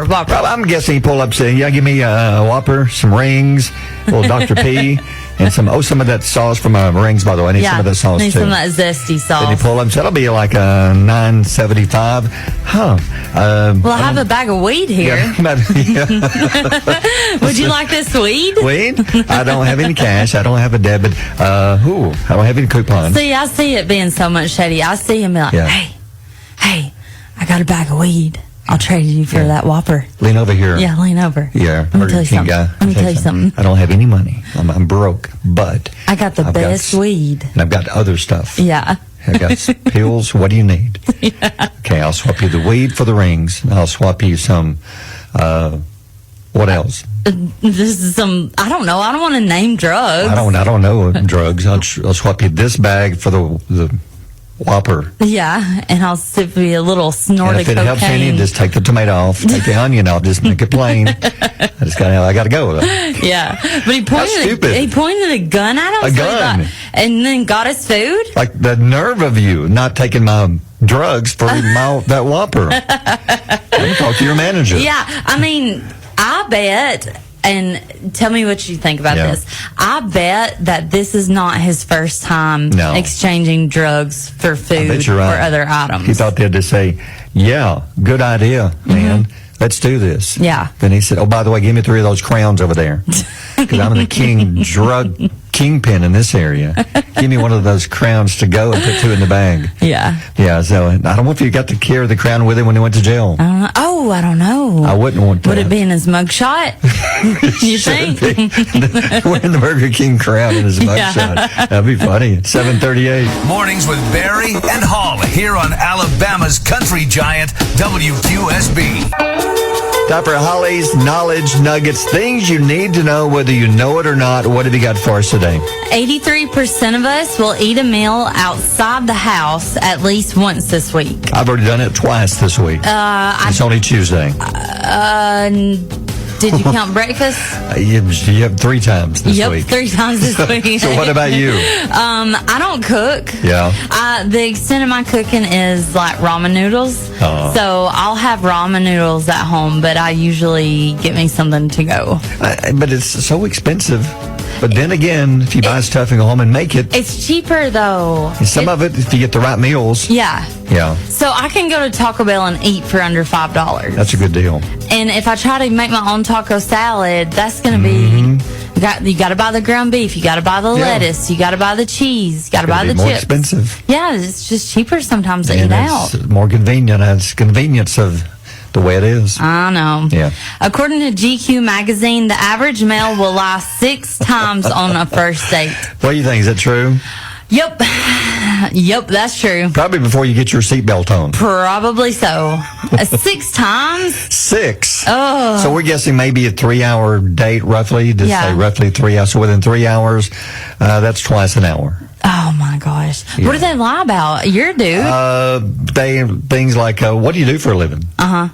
Whopper. I'm guessing he pulled up saying, give me a Whopper, some rings, a little Dr. P, and some of that sauce from rings, by the way. I need some of that sauce, too. Some of that zesty sauce. Then he pulled up and said, it'll be like a $9.75. Well, I have a bag of weed here. Would you like this weed? Weed? I don't have any cash. I don't have a debit. I don't have any coupons. See, I see it being so much shady. I see him be like, hey, I got a bag of weed. I'll trade you for that Whopper. Lean over here. Yeah, lean over. Yeah, Let me tell you something. Let me tell you something. I don't have any money. I'm broke, but I got the best weed. And I've got other stuff. Yeah. I got pills. What do you need? Yeah. Okay, I'll swap you the weed for the rings. I'll swap you some, what else? This is some, I don't know. I don't want to name drugs. I don't know drugs. I'll swap you this bag for the Whopper. Yeah, and I'll sip you a little snort of cocaine. And if it helps any, just take the tomato off, take the onion off, just make it plain. I got to go. Yeah, but he pointed a gun at him. A gun. And then got his food? Like the nerve of you not taking my drugs for that Whopper. Let me talk to your manager. Yeah, I mean, I bet, and tell me what you think about this. I bet that this is not his first time exchanging drugs for food or other items. He thought they had to say, yeah, good idea, man. Let's do this. Yeah. Then he said, oh, by the way, give me 3 of those crowns over there. Because I'm the drug kingpin in this area. Give me one of those crowns to go and put 2 in the bag. Yeah. Yeah, so I don't know if he got to carry the crown with him when he went to jail. I don't know. I wouldn't want to. Would it be in his mugshot? You think? Wearing the Burger King crown in his mugshot. That'd be funny. 7:38. Mornings with Barry and Holly here on Alabama's Country Giant, WQSB. Time for Holly's Knowledge Nuggets. Things you need to know whether you know it or not. What have you got for us today? 83% of us will eat a meal outside the house at least once this week. I've already done it twice this week. It's only Tuesday. Did you count breakfast? You have 3 times this week. Yep, 3 times this week. So what about you? I don't cook. Yeah. The extent of my cooking is like ramen noodles. So I'll have ramen noodles at home, but I usually get me something to go. But it's so expensive. But then again, if you buy stuff and go home and make it, It's cheaper, though. and some of it, if you get the right meals, Yeah. yeah, So I can go to Taco Bell and eat for under $5. that's a good deal. And if I try to make my own taco salad, that's going to be... You got to buy the ground beef. You got to buy the Yeah. lettuce. You got to buy the cheese. You got to buy the It'd be more chips. expensive. Yeah, it's just cheaper sometimes to eat And out. it's more convenient. It's convenience of the way it is. I know. Yeah. According to GQ magazine, the average male will lie 6 times on a first date. What do you think? Is that true? Yep. Yep, that's true. Probably before you get your seatbelt on. Probably so. 6 times? 6. Oh. So we're guessing maybe a 3-hour date, roughly. Just Yeah. say roughly 3 hours. So within 3 hours, that's twice an hour. Oh, my gosh. What do they lie about? Your dude? Things like, what do you do for a living? Uh-huh.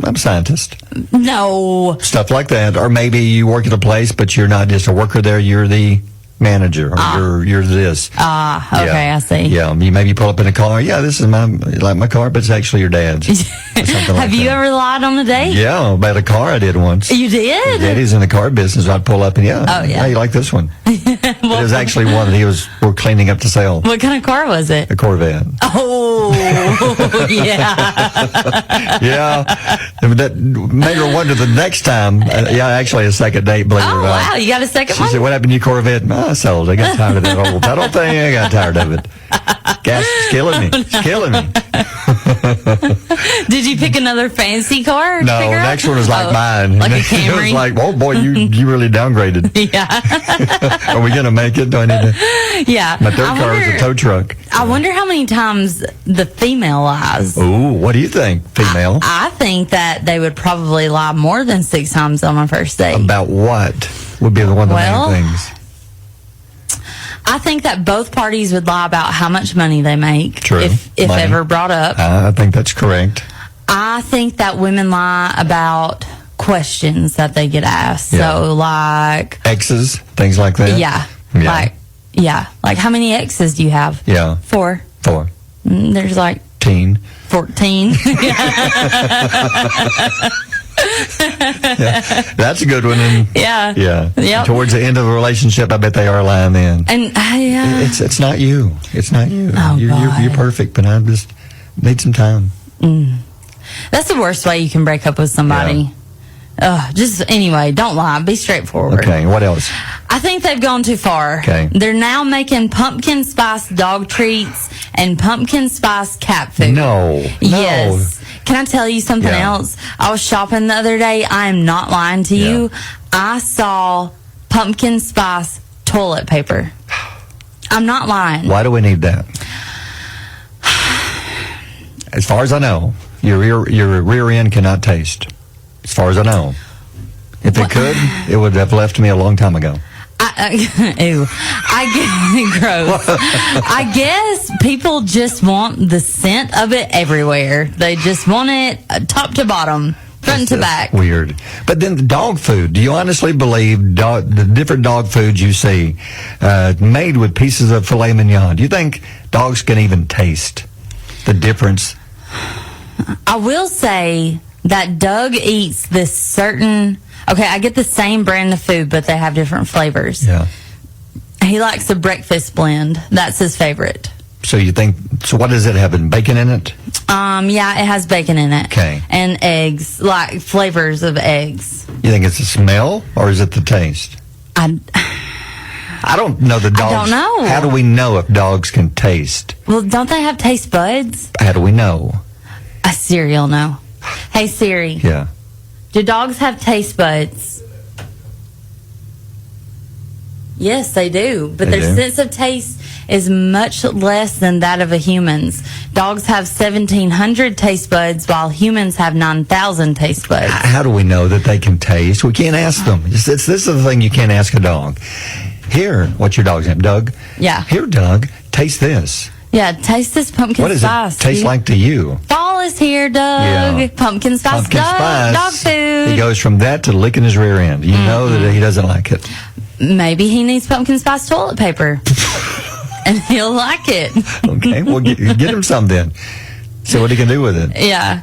I'm a scientist. No. Stuff like that. Or maybe you work at a place, but you're not just a worker there. You're the manager, or you're this. Okay, Yeah. I see. Yeah, you maybe pull up in a car. Yeah, this is my car, but it's actually your dad's. Or something like Have you that. ever lied on a date? Yeah, about a car I did once. You did? Daddy's in the car business. I'd pull up and Oh, yeah. Hey, you like this one? It was actually one that we're cleaning up to sell. What kind of car was it? A Corvette. Oh, yeah. Yeah, that made her wonder the next time. Actually a second date, believe it Oh, or not. wow. You got a second She one? said, "What happened to your Corvette?" I sold it. I got tired of that old pedal thing. I got tired of it. Gas is killing me. It's killing me. Did you pick another fancy car? No, the next one was like mine. Like a It Camry? was like, oh boy, you really downgraded. Yeah. Are we going to make it? Do I need to? Yeah. My third car is a tow truck. I wonder how many times the female lies. Ooh, what do you think, female? I think that they would probably lie more than 6 times on a first date. About what would be one of the main things? I think that both parties would lie about how much money they make. True. If Money. ever brought up. I think that's correct. I think that women lie about questions that they get asked. Yeah. So, like, Exes, things like that. yeah. Like, how many exes do you have? Yeah. 4. 4. There's like Teen. 14. Yeah, that's a good one. And Yeah. yeah. Yep. Towards the end of the relationship, I bet they are lying then. And It's not you. It's not you. Oh, you're perfect, but I just need some time. that's the worst way you can break up with somebody. Just anyway, don't lie. Be straightforward. Okay, what else? I think they've gone too far. Okay. They're now making pumpkin spice dog treats and pumpkin spice cat food. No. Yes. Can I tell you something Yeah. else? I was shopping the other day. I am not lying to you. I saw pumpkin spice toilet paper. I'm not lying. Why do we need that? As far as I know, your rear end cannot taste. As far as I know. If it could, it would have left me a long time ago. Ew. Gross. I guess people just want the scent of it everywhere. They just want it top to bottom, front to back. Weird. But then the dog food. Do you honestly believe the different dog foods you see made with pieces of filet mignon? Do you think dogs can even taste the difference? I will say that Doug eats this certain... Okay, I get the same brand of food, but they have different flavors. Yeah. He likes the breakfast blend. That's his favorite. So what does it have? Bacon in it? Yeah, it has bacon in it. Okay. And eggs, like flavors of eggs. You think it's the smell or is it the taste? I don't know the dogs. I don't know. How do we know if dogs can taste? Well, don't they have taste buds? How do we know? A Siri will know. Hey, Siri. Yeah. Do dogs have taste buds? Yes, they do. But They their do? sense of taste is much less than that of a human's. Dogs have 1,700 taste buds, while humans have 9,000 taste buds. How do we know that they can taste? We can't ask them. This is the thing you can't ask a dog. Here, what's your dog's name? Doug? Yeah. Here, Doug, taste this. Yeah, taste this pumpkin What does spice. it taste like to you? Fall is here, Doug. Yeah. Pumpkin spice, Pumpkin spice. dog food. He goes from that to licking his rear end. You know that he doesn't like it. Maybe he needs pumpkin spice toilet paper. And he'll like it. Okay, well, get him some then. See what he can do with it. Yeah.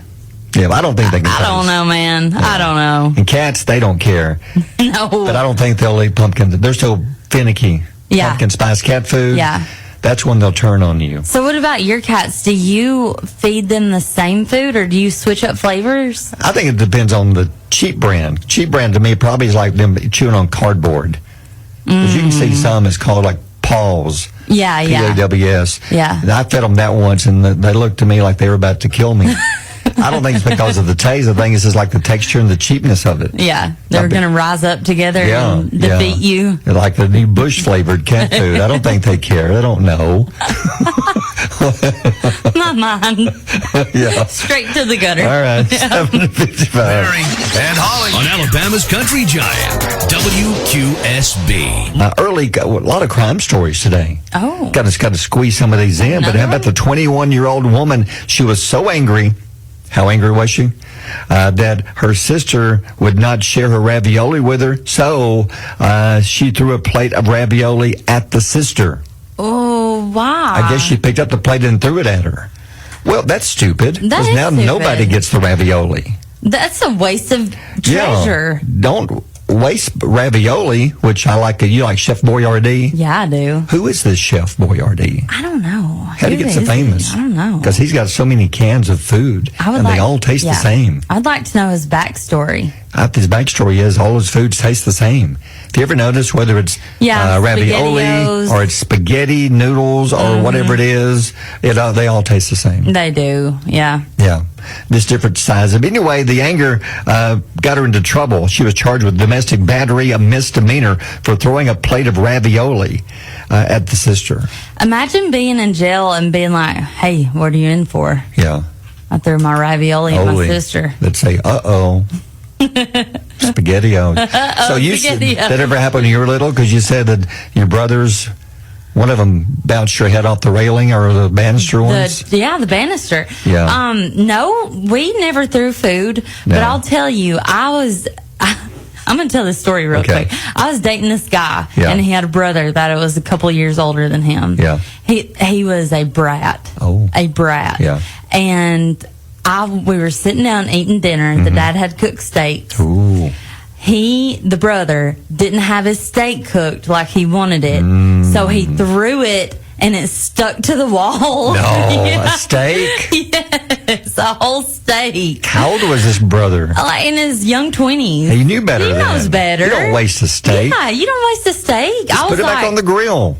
Yeah, I don't think they can I don't know, man. Yeah. I don't know. And cats, they don't care. No. But I don't think they'll eat pumpkin. They're so finicky. Yeah. Pumpkin spice cat food. Yeah. That's when they'll turn on you. So what about your cats? Do you feed them the same food, or do you switch up flavors? I think it depends on the cheap brand. Cheap brand to me probably is like them chewing on cardboard. Because you can see some is called like Paws. Yeah, P-A-W-S. Yeah. And I fed them that once, and they looked to me like they were about to kill me. I don't think it's because of the taste. I think it's just like the texture and the cheapness of it. Yeah, they're going to rise up together and defeat you. They're like the new Bush-flavored cat food. I don't think they care. They don't know. Not mine. Yeah. Straight to the gutter. All right, 7:55. Barry and Holly on Alabama's Country Giant, WQSB. Early, a lot of crime stories today. Oh. Got to squeeze some of these in. But how about the 21-year-old woman? She was so angry. How angry was she? That her sister would not share her ravioli with her, so she threw a plate of ravioli at the sister. Oh, wow. I guess she picked up the plate and threw it at her. Well, that's stupid. That is now stupid. Nobody gets the ravioli. That's a waste of treasure. Yeah, don't waste ravioli, which I like. You like Chef Boyardee? Yeah, I do. Who is this Chef Boyardee? I don't know. How did he get so famous? I don't know. Because he's got so many cans of food, and they all taste the same. I'd like to know his backstory. His backstory is all his foods taste the same. Have you ever noticed whether it's ravioli or it's spaghetti, noodles, or whatever it is, they all taste the same. They do, yeah. Yeah, just different sizes. But anyway, the anger got her into trouble. She was charged with domestic battery, a misdemeanor, for throwing a plate of ravioli at the sister. Imagine being in jail and being like, hey, what are you in for? Yeah. I threw my ravioli at my sister. Let's say, uh-oh. SpaghettiOs. So that ever happened when you were little? Because you said that your brothers, one of them bounced your head off the railing, or the banister ones? The banister. Yeah. No, we never threw food. But I'll tell you, I'm going to tell this story real quick. I was dating this guy, and he had a brother that was a couple of years older than him. Yeah. He was a brat. Oh. A brat. Yeah. And we were sitting down eating dinner. The dad had cooked steaks. Ooh. The brother, didn't have his steak cooked like he wanted it. So he threw it, and it stuck to the wall. No, a steak? Yes, a whole steak. How old was this brother? In his young 20s. He knew better He knows better. You don't waste a steak. Yeah, you don't waste a steak. Just put it back on the grill.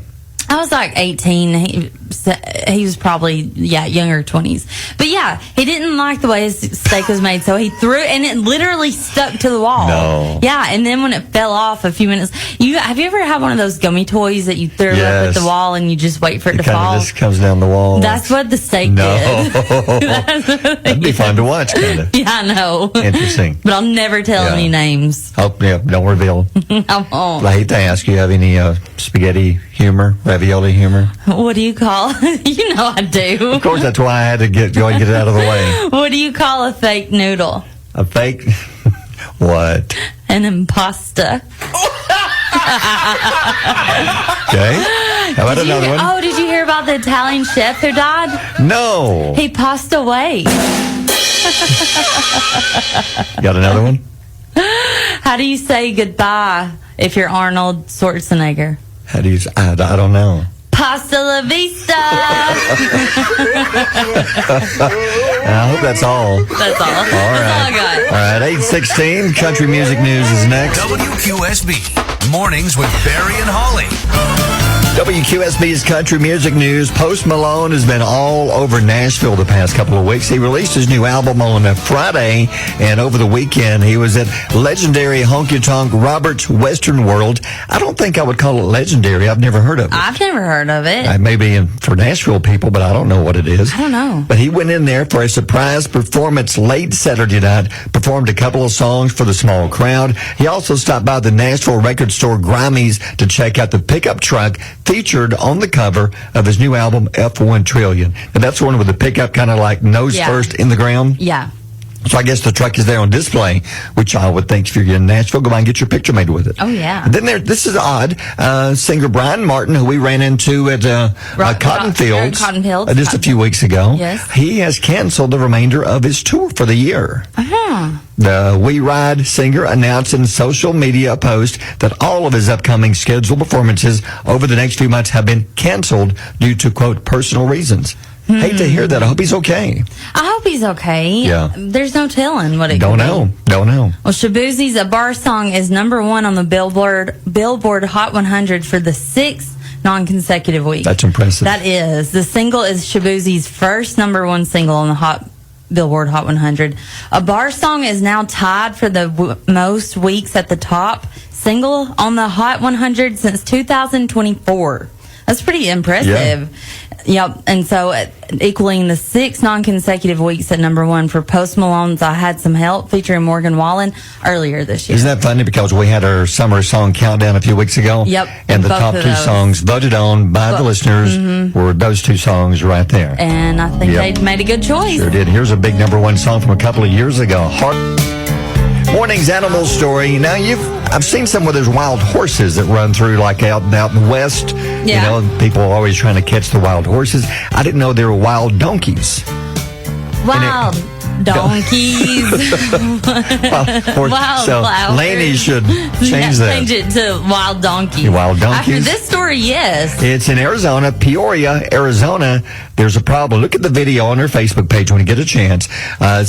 I was like 18. He was probably, younger 20s. But yeah, he didn't like the way his steak was made, so he threw it, and it literally stuck to the wall. No. Yeah, and then when it fell off a few minutes, have you ever had one of those gummy toys that you throw up at the wall and you just wait for it to fall? It just comes down the wall. That's what the steak did. That'd be fun to watch, kind of. Yeah, I know. Interesting. But I'll never tell any names. Oh, yeah, don't reveal. I won't. I hate to ask, you have any spaghetti humor, ravioli humor? What do you call You know I do. Of course, that's why I had to go and get it out of the way. What do you call a fake noodle? A fake? What? An impasta. Okay. How about another one? Oh, did you hear about the Italian chef who died? No. He passed away. Got another one? How do you say goodbye if you're Arnold Schwarzenegger? How do you say? I don't know. Pasta la vista. I hope that's all. That's all. All That's all I got. All right, 8:16. Country music news is next. WQSB Mornings with Barry and Holly. WQSB's country music news. Post Malone has been all over Nashville the past couple of weeks. He released his new album on a Friday, and over the weekend he was at legendary honky-tonk Robert's Western World. I don't think I would call it legendary. I've never heard of it. I've never heard of it. Maybe for Nashville people, but I don't know what it is. I don't know. But he went in there for a surprise performance late Saturday night, performed a couple of songs for the small crowd. He also stopped by the Nashville record store Grammys to check out the pickup truck featured on the cover of his new album, F1 Trillion. And that's the one with the pickup kind of like nose first in the ground. Yeah. So I guess the truck is there on display, which I would think if you're in Nashville, go by and get your picture made with it. Oh, yeah. And then this is odd. Singer Brian Martin, who we ran into at Cotton Fields just a few weeks ago, yes. He has canceled the remainder of his tour for the year. Uh-huh. The We Ride singer announced in social media post that all of his upcoming scheduled performances over the next few months have been canceled due to, quote, personal reasons. Hate to hear that. I hope he's okay. I hope he's okay. Yeah. There's no telling what it Don't could know. be. Don't know. Well, Shaboozie's A Bar Song is #1 on the Billboard Hot 100 for the 6th non-consecutive week. That's impressive. That is. The single is Shaboozie's first #1 single on the Billboard Hot 100. A Bar Song is now tied for the most weeks at the top single on the Hot 100 since 2024. That's pretty impressive. Yep. And so equaling the 6 non-consecutive weeks at #1 for Post Malone's I Had Some Help featuring Morgan Wallen earlier this year. Isn't that funny? Because we had our summer song countdown a few weeks ago. Yep. And the top 2 songs voted on by the listeners were those 2 songs right there. And I think they made a good choice. Sure did. Here's a big #1 song from a couple of years ago. Morning's animal story. Now, I've seen some where there's wild horses that run through, like out in the West. Yeah. You know, people are always trying to catch the wild horses. I didn't know there were wild donkeys. Wild donkeys. Wild Laney should change that. Change it to wild donkeys. Wild donkeys. After this story, yes. It's in Arizona, Peoria, Arizona. There's a problem. Look at the video on our Facebook page when you get a chance.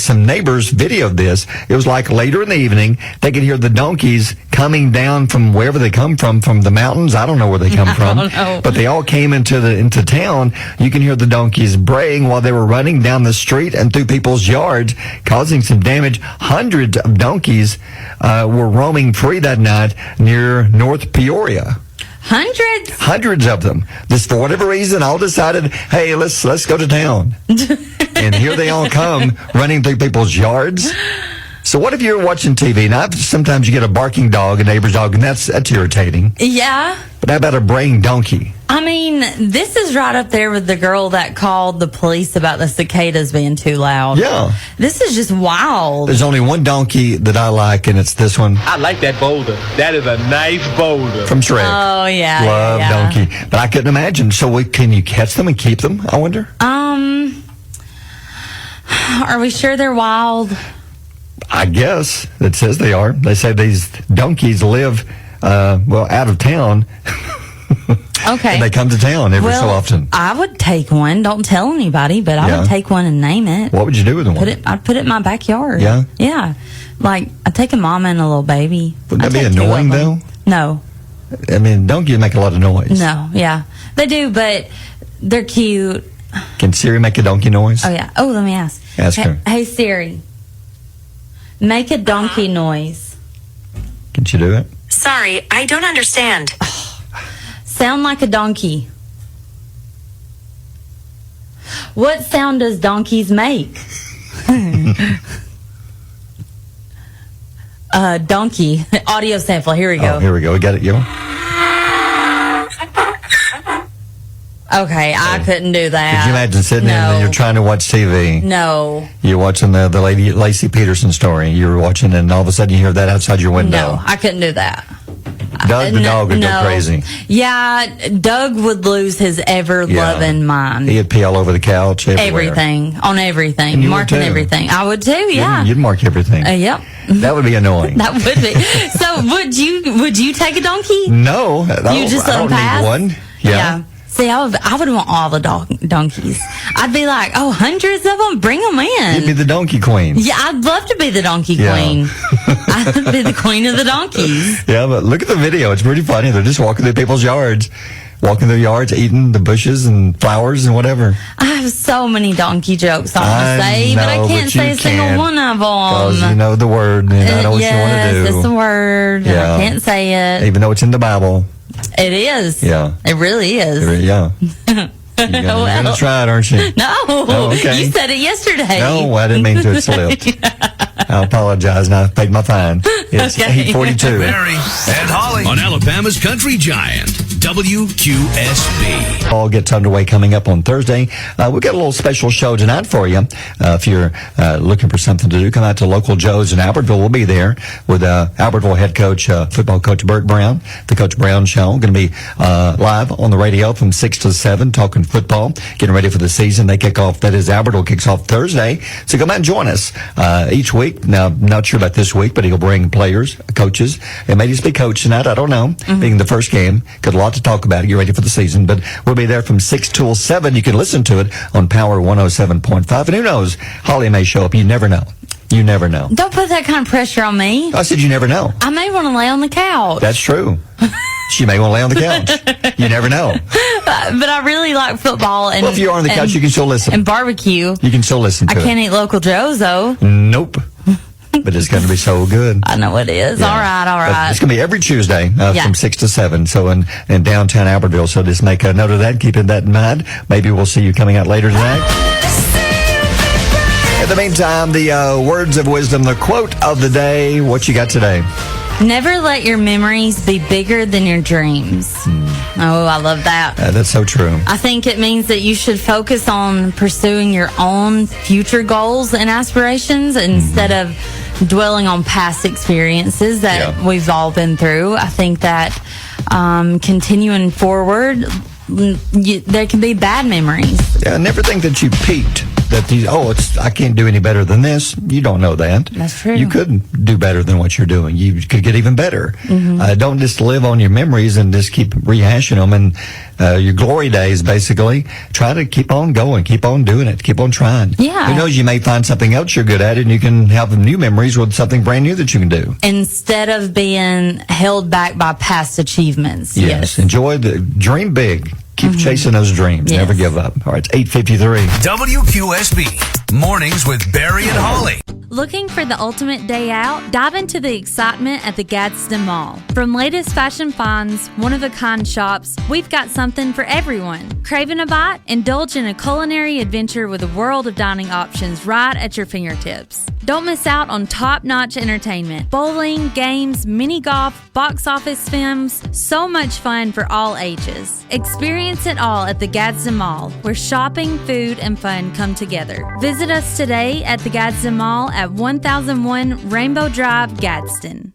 Some neighbors videoed this. It was like later in the evening. They could hear the donkeys coming down from wherever they come from the mountains. I don't know where they come from. don't know. But they all came into town. You can hear the donkeys braying while they were running down the street and through people's yards, causing some damage. Hundreds of donkeys were roaming free that night near North Peoria. Hundreds of them. Just for whatever reason, all decided, hey, let's go to town. And here they all come running through people's yards. So what if you're watching TV? Now, sometimes you get a barking dog, a neighbor's dog, and that's irritating. Yeah. But how about a braying donkey? I mean, this is right up there with the girl that called the police about the cicadas being too loud. Yeah. This is just wild. There's only one donkey that I like, and it's this one. I like that boulder. That is a nice boulder. From Shrek. Oh, yeah. Love donkey. But I couldn't imagine. So can you catch them and keep them, I wonder? Are we sure they're wild? I guess it says they are. They say these donkeys live, out of town. Okay. And they come to town every so often. I would take one. Don't tell anybody, but I would take one and name it. What would you do with one? I'd put it in my backyard. Yeah? Yeah. Like, I'd take a mama and a little baby. Wouldn't that be annoying, though? No. I mean, donkeys make a lot of noise. No, yeah. They do, but they're cute. Can Siri make a donkey noise? Oh, yeah. Oh, let me ask. Ask her. Hey, Siri. Make a donkey noise. Can she do it? Sorry, I don't understand. Sound like a donkey. What sound does donkeys make? Donkey. Audio sample. Here we go. Oh, here we go. We got it, yo. Okay, I couldn't do that. Could you imagine sitting there and you're trying to watch TV? No. You're watching the lady Lacey Peterson story. You were watching, and all of a sudden you hear that outside your window. No, I couldn't do that. Doug the dog would go crazy. Yeah, Doug would lose his ever-loving mind. He'd pee all over the couch, everywhere. Everything. On everything. And you Marking would too. everything. I would too, yeah. You'd mark everything. Yep. That would be annoying. That would be. So would you take a donkey? No. You just let I don't them pass? need one. Yeah. See, I would want all the donkeys. I'd be like, hundreds of them? Bring them in. You'd be the donkey queen. Yeah, I'd love to be the donkey queen. I'd be the queen of the donkeys. Yeah, but look at the video. It's pretty funny. They're just walking through people's yards. Walking through yards, eating the bushes and flowers and whatever. I have so many donkey jokes I want to say, but I can't say a single one of them. Because you know the word, and I know what you want to do. Yes, it's the word, and I can't say it. Even though it's in the Bible. It is. Yeah. It really is. Yeah. You're going to try it, aren't you? No. Oh, okay. You said it yesterday. No, I didn't mean to. It slipped. I apologize, and I paid my fine. It's 8:42. Barry and Holly on Alabama's Country Giant. WQSB. All gets underway coming up on Thursday. We've got a little special show tonight for you. If you're looking for something to do, come out to Local Joe's in Albertville. We'll be there with Albertville head coach, football coach Burt Brown, the Coach Brown Show. Going to be live on the radio from 6 to 7, talking football, getting ready for the season. They kick off, that is, Albertville kicks off Thursday. So come out and join us each week. Now, I'm not sure about this week, but he'll bring players, coaches. It may just be coach tonight. I don't know. Being the first game, got a lot to talk about. Get ready for the season. But we'll be there from 6 till 7. You can listen to it on Power 107.5. And who knows? Holly may show up. You never know. You never know. Don't put that kind of pressure on me. I said you never know. I may want to lay on the couch. That's true. She may want to lay on the couch. You never know. But I really like football. And, well, if you're on the couch, you can still listen. And barbecue. You can still listen to it. I can't eat Local Joe's, though. Nope. But it's going to be so good. I know it is. Yeah. All right. It's going to be every Tuesday from 6 to 7. So in downtown Albertville. So just make a note of that. Keeping that in mind. Maybe we'll see you coming out later tonight. In the meantime, the words of wisdom, the quote of the day. What you got today? Never let your memories be bigger than your dreams. Oh, I love that. That's so true. I think it means that you should focus on pursuing your own future goals and aspirations instead of dwelling on past experiences that we've all been through. I think that continuing forward, there can be bad memories. Yeah, never think that you peaked. That I can't do any better than this. You don't know that. That's true. You couldn't do better than what you're doing. You could get even better. Don't just live on your memories and just keep rehashing them. And your glory days, basically, try to keep on going, keep on doing it, keep on trying. Yeah. Who knows, you may find something else you're good at, and you can have new memories with something brand new that you can do. Instead of being held back by past achievements. Yes. Enjoy dream big. Keep chasing those dreams. Never give up. All right, it's 8:53. WQSB Mornings with Barry and Holly. Looking for the ultimate day out? Dive into the excitement at the Gadsden Mall. From latest fashion finds, one-of-a-kind shops, we've got something for everyone. Craving a bite? Indulge in a culinary adventure with a world of dining options right at your fingertips. Don't miss out on top-notch entertainment. Bowling, games, mini golf, box office films, so much fun for all ages. Experience it all at the Gadsden Mall, where shopping, food, and fun come together. Visit us today at the Gadsden Mall at 1001 Rainbow Drive, Gadsden.